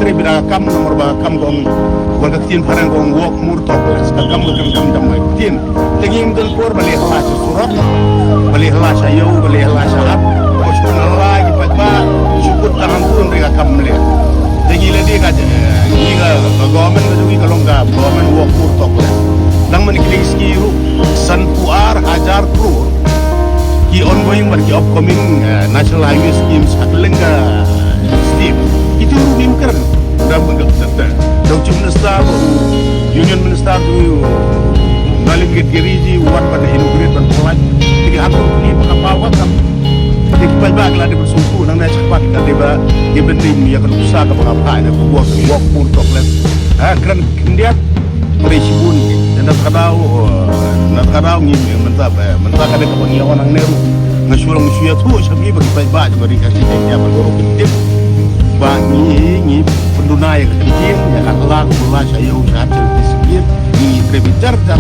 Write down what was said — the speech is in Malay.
kare bira kam nomor ba kam gong wala tin parang gong walk mur tokles kam kam damai tin tingin dal por bali halas surat bali halas ayo bali halas hab kos pun lagi pagba syukur tahan pun mereka kam le tingin le dia kaje ni ga government ga juga kalau enggak government walk mur tokles nang menikli skiru san puar hajar crore ki ongoing bar ki upcoming national highway schemes atlenga Steve itu nimker dan betul dong minister union minister tu nalim get geriji wan pada inaugurate dan mulai tiga aku ni makapawa kam di bag lah di bersumpu nang na cepat kan di bending ya kan usaha ke mengapa ada buat walk pun toklet keren dia presibun dan nak kadau ni mentah kada kebangiawan nang neru ngasulang suya tu sabi bagi bag bagi kasih dia bergorok tip bangi pendunai kepenting ya Allah mulai saya usaha cerita sikit ni terbicara